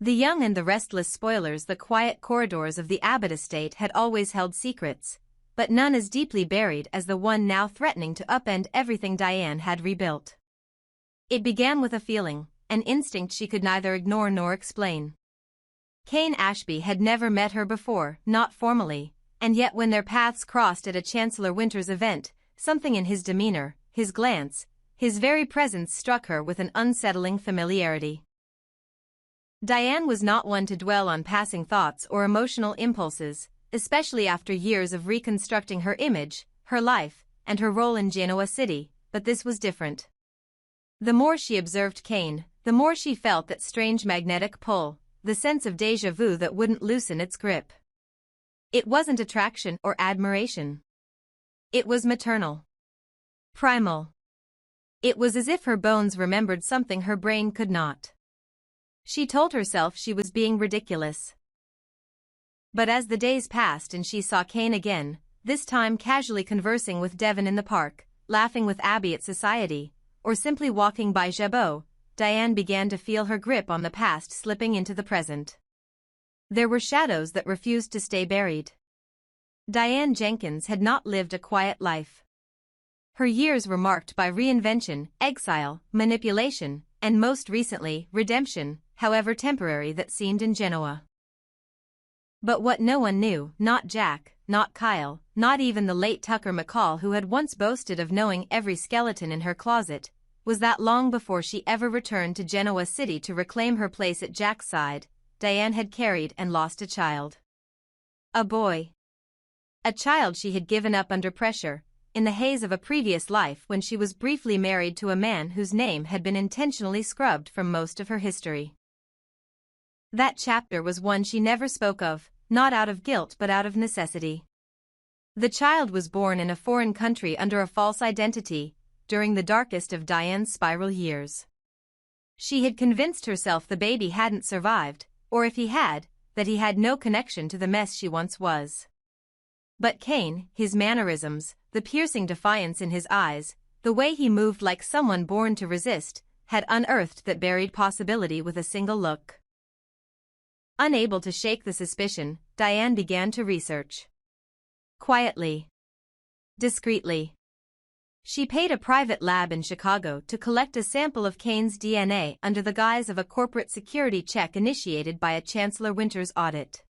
The young and the restless spoilers, the quiet corridors of the Abbott estate had always held secrets, but none as deeply buried as the one now threatening to upend everything Diane had rebuilt. It began with a feeling, an instinct she could neither ignore nor explain. Cain Ashby had never met her before, not formally, and yet when their paths crossed at a Chancellor Winters event, something in his demeanor, his glance, his very presence struck her with an unsettling familiarity. Diane was not one to dwell on passing thoughts or emotional impulses, especially after years of reconstructing her image, her life, and her role in Genoa City, but this was different. The more she observed Cain, the more she felt that strange magnetic pull, the sense of déjà vu that wouldn't loosen its grip. It wasn't attraction or admiration. It was maternal. Primal. It was as if her bones remembered something her brain could not. She told herself she was being ridiculous. But as the days passed and she saw Cain again, this time casually conversing with Devon in the park, laughing with Abby at society, or simply walking by Jabot, Diane began to feel her grip on the past slipping into the present. There were shadows that refused to stay buried. Diane Jenkins had not lived a quiet life. Her years were marked by reinvention, exile, manipulation, and most recently, redemption, however temporary that seemed in Genoa. But what no one knew, not Jack, not Kyle, not even the late Tucker McCall who had once boasted of knowing every skeleton in her closet, was that long before she ever returned to Genoa City to reclaim her place at Jack's side, Diane had carried and lost a child. A boy. A child she had given up under pressure, in the haze of a previous life when she was briefly married to a man whose name had been intentionally scrubbed from most of her history. That chapter was one she never spoke of, not out of guilt but out of necessity. The child was born in a foreign country under a false identity, during the darkest of Diane's spiral years. She had convinced herself the baby hadn't survived, or if he had, that he had no connection to the mess she once was. But Cain, his mannerisms, the piercing defiance in his eyes, the way he moved like someone born to resist, had unearthed that buried possibility with a single look. Unable to shake the suspicion, Diane began to research. Quietly. Discreetly. She paid a private lab in Chicago to collect a sample of Cain's DNA under the guise of a corporate security check initiated by a Chancellor Winters audit.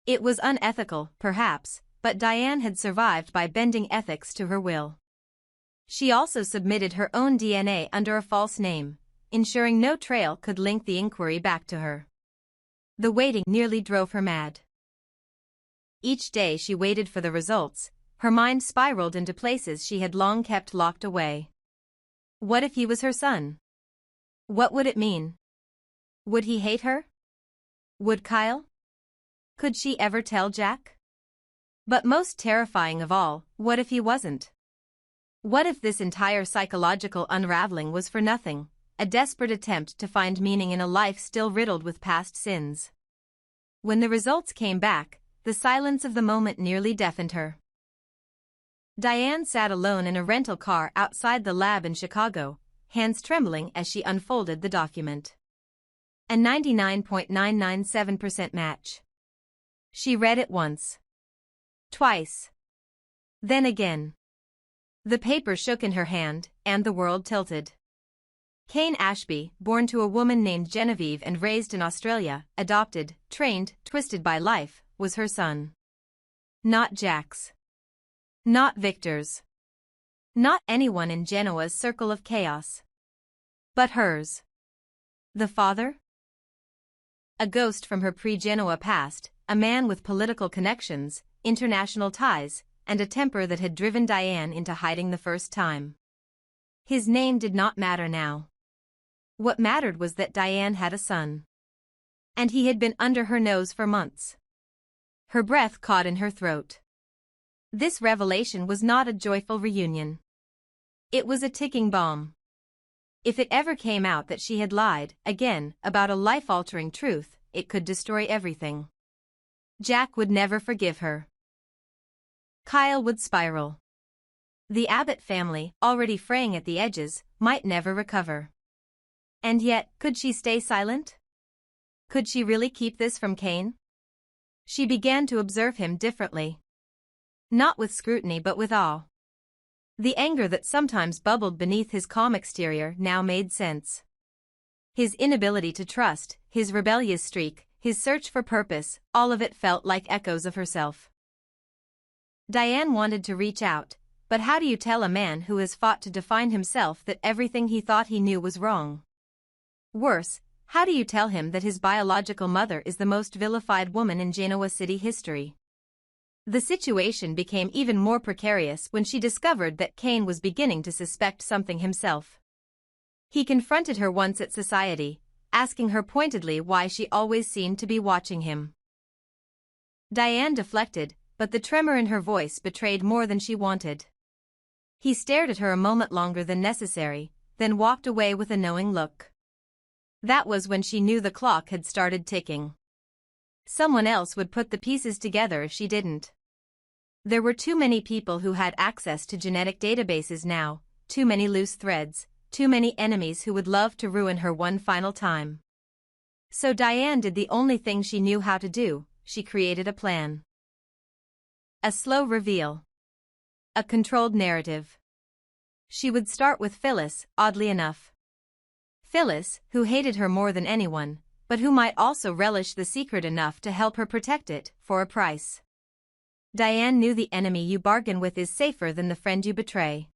It was unethical, perhaps, but Diane had survived by bending ethics to her will. She also submitted her own DNA under a false name, ensuring no trail could link the inquiry back to her. The waiting nearly drove her mad. Each day she waited for the results, her mind spiraled into places she had long kept locked away. What if he was her son? What would it mean? Would he hate her? Would Kyle? Could she ever tell Jack? But most terrifying of all, what if he wasn't? What if this entire psychological unraveling was for nothing, a desperate attempt to find meaning in a life still riddled with past sins? When the results came back, the silence of the moment nearly deafened her. Diane sat alone in a rental car outside the lab in Chicago, hands trembling as she unfolded the document. A 99.997% match. She read it once. Twice. Then again. The paper shook in her hand, and the world tilted. Cain Ashby, born to a woman named Genevieve and raised in Australia, adopted, trained, twisted by life, was her son. Not Jack's. Not Victor's. Not anyone in Genoa's circle of chaos. But hers. The father? A ghost from her pre-Genoa past, a man with political connections, international ties, and a temper that had driven Diane into hiding the first time. His name did not matter now. What mattered was that Diane had a son. And he had been under her nose for months. Her breath caught in her throat. This revelation was not a joyful reunion. It was a ticking bomb. If it ever came out that she had lied, again, about a life-altering truth, it could destroy everything. Jack would never forgive her. Kyle would spiral. The Abbott family, already fraying at the edges, might never recover. And yet, could she stay silent? Could she really keep this from Cain? She began to observe him differently. Not with scrutiny but with awe. The anger that sometimes bubbled beneath his calm exterior now made sense. His inability to trust, his rebellious streak, his search for purpose, all of it felt like echoes of herself. Diane wanted to reach out, but how do you tell a man who has fought to define himself that everything he thought he knew was wrong? Worse, how do you tell him that his biological mother is the most vilified woman in Genoa City history? The situation became even more precarious when she discovered that Cain was beginning to suspect something himself. He confronted her once at society, asking her pointedly why she always seemed to be watching him. Diane deflected, but the tremor in her voice betrayed more than she wanted. He stared at her a moment longer than necessary, then walked away with a knowing look. That was when she knew the clock had started ticking. Someone else would put the pieces together if she didn't. There were too many people who had access to genetic databases now, too many loose threads, too many enemies who would love to ruin her one final time. So Diane did the only thing she knew how to do, she created a plan. A slow reveal. A controlled narrative. She would start with Phyllis, oddly enough. Phyllis, who hated her more than anyone, but who might also relish the secret enough to help her protect it, for a price. Diane knew the enemy you bargain with is safer than the friend you betray.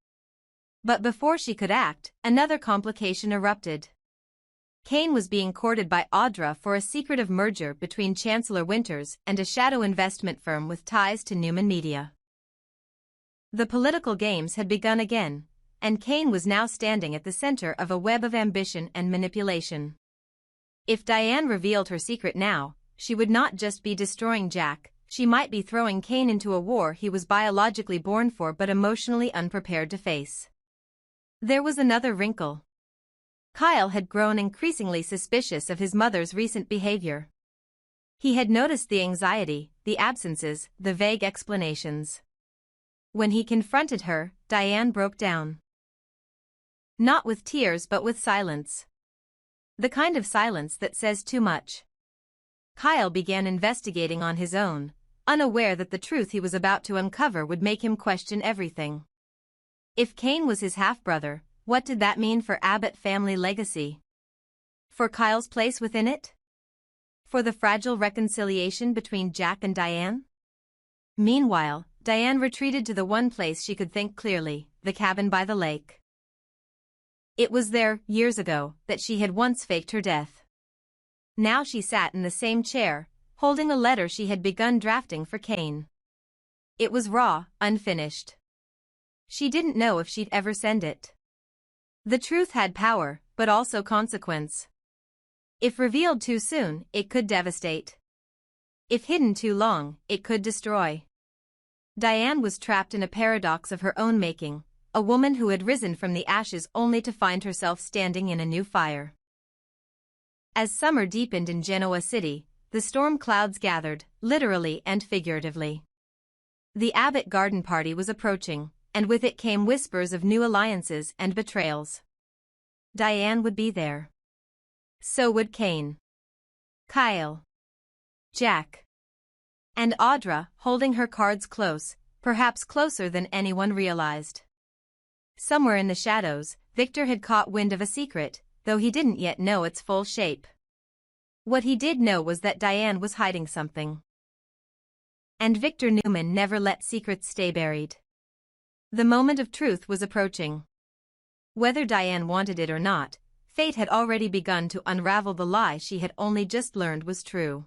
But before she could act, another complication erupted. Cain was being courted by Audra for a secretive merger between Chancellor Winters and a shadow investment firm with ties to Newman Media. The political games had begun again, and Cain was now standing at the center of a web of ambition and manipulation. If Diane revealed her secret now, she would not just be destroying Jack, she might be throwing Cain into a war he was biologically born for but emotionally unprepared to face. There was another wrinkle. Kyle had grown increasingly suspicious of his mother's recent behavior. He had noticed the anxiety, the absences, the vague explanations. When he confronted her, Diane broke down. Not with tears but with silence. The kind of silence that says too much. Kyle began investigating on his own, unaware that the truth he was about to uncover would make him question everything. If Cain was his half-brother, what did that mean for Abbott family legacy? For Kyle's place within it? For the fragile reconciliation between Jack and Diane? Meanwhile, Diane retreated to the one place she could think clearly, the cabin by the lake. It was there, years ago, that she had once faked her death. Now she sat in the same chair, holding a letter she had begun drafting for Cain. It was raw, unfinished. She didn't know if she'd ever send it. The truth had power, but also consequence. If revealed too soon, it could devastate. If hidden too long, it could destroy. Diane was trapped in a paradox of her own making, a woman who had risen from the ashes only to find herself standing in a new fire. As summer deepened in Genoa City, the storm clouds gathered, literally and figuratively. The Abbott garden party was approaching, and with it came whispers of new alliances and betrayals. Diane would be there. So would Cain. Kyle. Jack. And Audra, holding her cards close, perhaps closer than anyone realized. Somewhere in the shadows, Victor had caught wind of a secret, though he didn't yet know its full shape. What he did know was that Diane was hiding something. And Victor Newman never let secrets stay buried. The moment of truth was approaching. Whether Diane wanted it or not, fate had already begun to unravel the lie she had only just learned was true.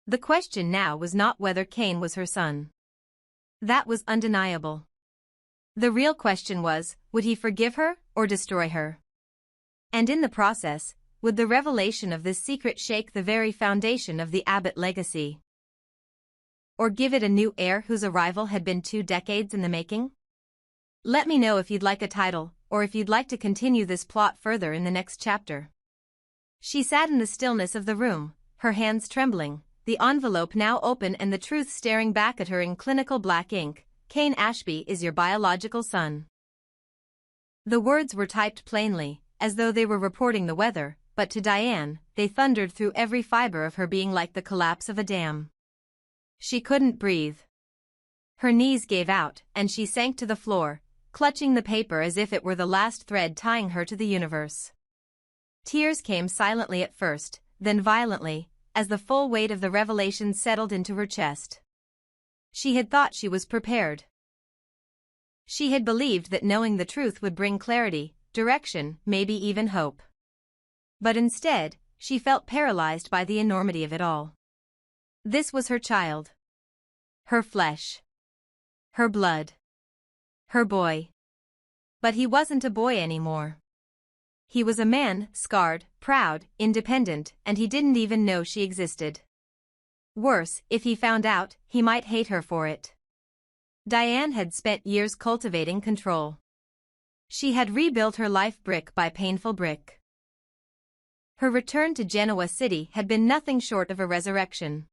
The question now was not whether Cain was her son. That was undeniable. The real question was, would he forgive her or destroy her? And in the process, would the revelation of this secret shake the very foundation of the Abbott legacy? Or give it a new heir whose arrival had been 2 decades in the making? Let me know if you'd like a title, or if you'd like to continue this plot further in the next chapter. She sat in the stillness of the room, her hands trembling, the envelope now open and the truth staring back at her in clinical black ink. Cain Ashby is your biological son. The words were typed plainly, as though they were reporting the weather, but to Diane, they thundered through every fiber of her being like the collapse of a dam. She couldn't breathe. Her knees gave out, and she sank to the floor, clutching the paper as if it were the last thread tying her to the universe. Tears came silently at first, then violently, as the full weight of the revelation settled into her chest. She had thought she was prepared. She had believed that knowing the truth would bring clarity, direction, maybe even hope. But instead, she felt paralyzed by the enormity of it all. This was her child. Her flesh. Her blood. Her boy. But he wasn't a boy anymore. He was a man, scarred, proud, independent, and he didn't even know she existed. Worse, if he found out, he might hate her for it. Diane had spent years cultivating control. She had rebuilt her life brick by painful brick. Her return to Genoa City had been nothing short of a resurrection.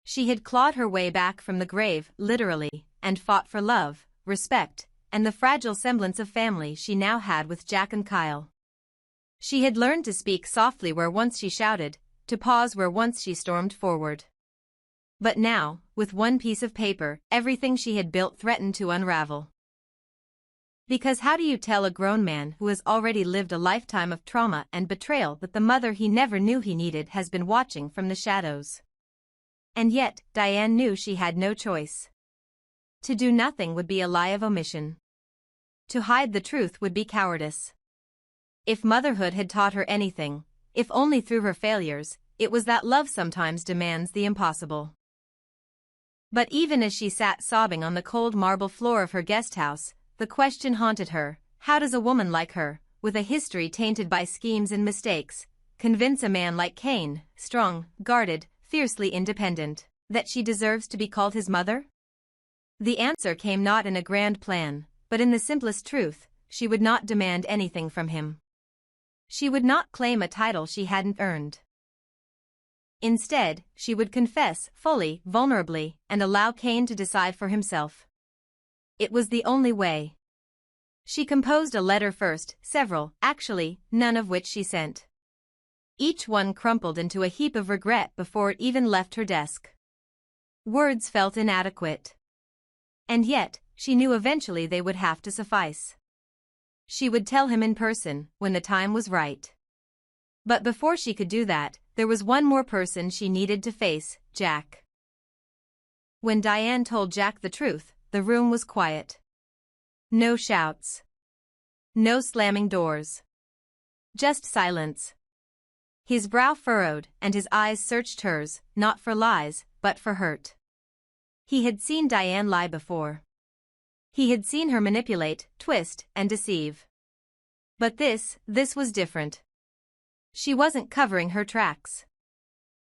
She had clawed her way back from the grave, literally, and fought for love, respect, and the fragile semblance of family she now had with Jack and Kyle. She had learned to speak softly where once she shouted, to pause where once she stormed forward. But now, with one piece of paper, everything she had built threatened to unravel. Because how do you tell a grown man who has already lived a lifetime of trauma and betrayal that the mother he never knew he needed has been watching from the shadows? And yet, Diane knew she had no choice. To do nothing would be a lie of omission. To hide the truth would be cowardice. If motherhood had taught her anything, if only through her failures, it was that love sometimes demands the impossible. But even as she sat sobbing on the cold marble floor of her guest house, the question haunted her: how does a woman like her, with a history tainted by schemes and mistakes, convince a man like Cain, strong, guarded, fiercely independent, that she deserves to be called his mother? The answer came not in a grand plan, but in the simplest truth: she would not demand anything from him. She would not claim a title she hadn't earned. Instead, she would confess, fully, vulnerably, and allow Cain to decide for himself. It was the only way. She composed a letter first, several, actually, none of which she sent. Each one crumpled into a heap of regret before it even left her desk. Words felt inadequate. And yet, she knew eventually they would have to suffice. She would tell him in person, when the time was right. But before she could do that, there was one more person she needed to face: Jack. When Diane told Jack the truth, the room was quiet. No shouts. No slamming doors. Just silence. His brow furrowed, and his eyes searched hers, not for lies, but for hurt. He had seen Diane lie before. He had seen her manipulate, twist, and deceive. But this was different. She wasn't covering her tracks.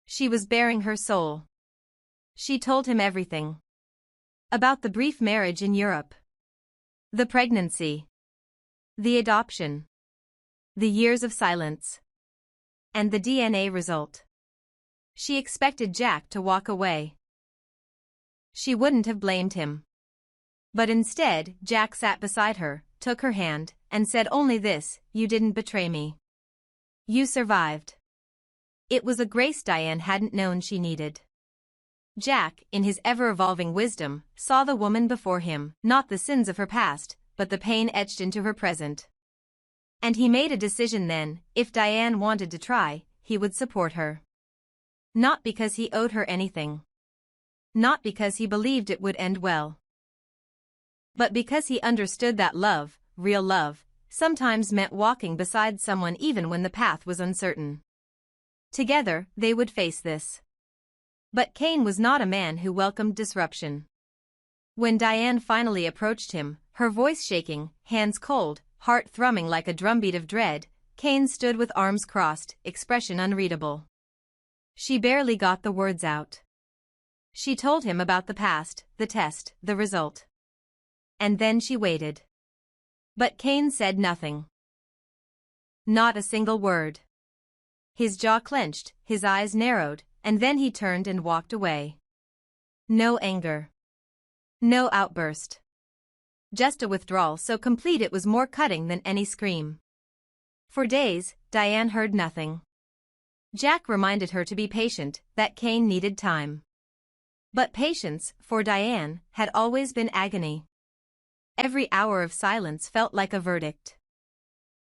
She was baring her soul. She told him everything. About the brief marriage in Europe. The pregnancy. The adoption. The years of silence. And the DNA result. She expected Jack to walk away. She wouldn't have blamed him. But instead, Jack sat beside her, took her hand, and said only this: "You didn't betray me. You survived." It was a grace Diane hadn't known she needed. Jack, in his ever-evolving wisdom, saw the woman before him, not the sins of her past, but the pain etched into her present. And he made a decision then: if Diane wanted to try, he would support her. Not because he owed her anything. Not because he believed it would end well. But because he understood that love, real love, sometimes meant walking beside someone even when the path was uncertain. Together, they would face this. But Cain was not a man who welcomed disruption. When Diane finally approached him, her voice shaking, hands cold, heart thrumming like a drumbeat of dread, Cain stood with arms crossed, expression unreadable. She barely got the words out. She told him about the past, the test, the result. And then she waited. But Cain said nothing. Not a single word. His jaw clenched, his eyes narrowed, and then he turned and walked away. No anger. No outburst. Just a withdrawal so complete it was more cutting than any scream. For days, Diane heard nothing. Jack reminded her to be patient, that Cain needed time. But patience, for Diane, had always been agony. Every hour of silence felt like a verdict.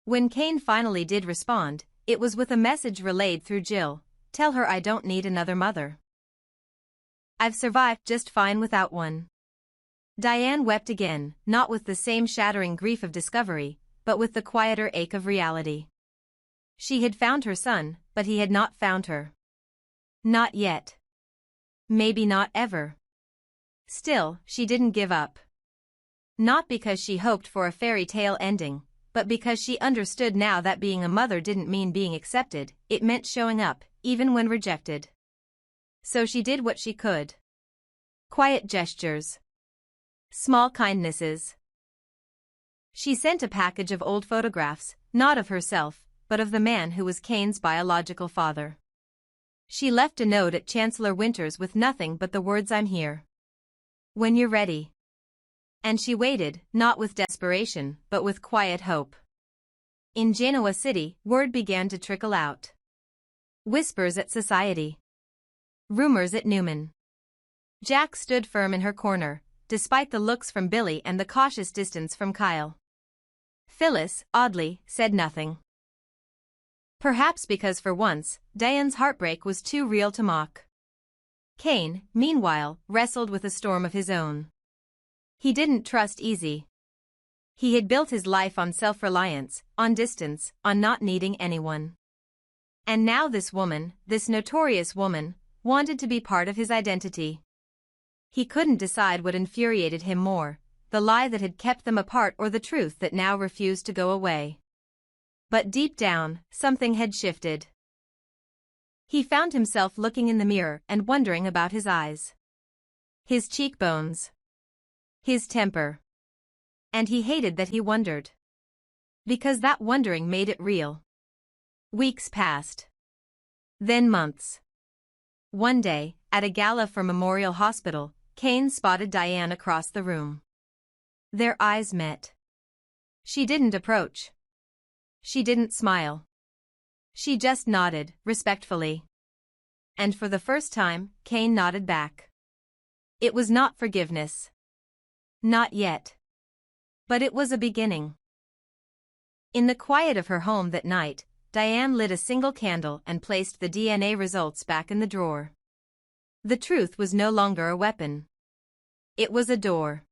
When Cain finally did respond, it was with a message relayed through Jill: "Tell her I don't need another mother. I've survived just fine without one." Diane wept again, not with the same shattering grief of discovery, but with the quieter ache of reality. She had found her son, but he had not found her. Not yet. Maybe not ever. Still, she didn't give up. Not because she hoped for a fairy tale ending, but because she understood now that being a mother didn't mean being accepted, it meant showing up, even when rejected. So she did what she could. Quiet gestures. Small kindnesses. She sent a package of old photographs, not of herself, but of the man who was Cain's biological father. She left a note at Chancellor Winters with nothing but the words, "I'm here when you're ready." And she waited, not with desperation, but with quiet hope. In Genoa City, word began to trickle out. Whispers at Society. Rumors at Newman. Jack stood firm in her corner, despite the looks from Billy and the cautious distance from Kyle. Phyllis, oddly, said nothing. Perhaps because for once, Diane's heartbreak was too real to mock. Cain, meanwhile, wrestled with a storm of his own. He didn't trust easy. He had built his life on self-reliance, on distance, on not needing anyone. And now this woman, this notorious woman, wanted to be part of his identity. He couldn't decide what infuriated him more, the lie that had kept them apart or the truth that now refused to go away. But deep down, something had shifted. He found himself looking in the mirror and wondering about his eyes. His cheekbones. His temper. And he hated that he wondered. Because that wondering made it real. Weeks passed. Then months. One day, at a gala for Memorial Hospital, Cain spotted Diane across the room. Their eyes met. She didn't approach. She didn't smile. She just nodded, respectfully. And for the first time, Cain nodded back. It was not forgiveness. Not yet. But it was a beginning. In the quiet of her home that night, Diane lit a single candle and placed the DNA results back in the drawer. The truth was no longer a weapon. It was a door.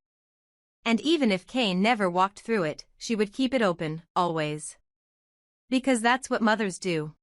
And even if Cain never walked through it, she would keep it open, always. Because that's what mothers do.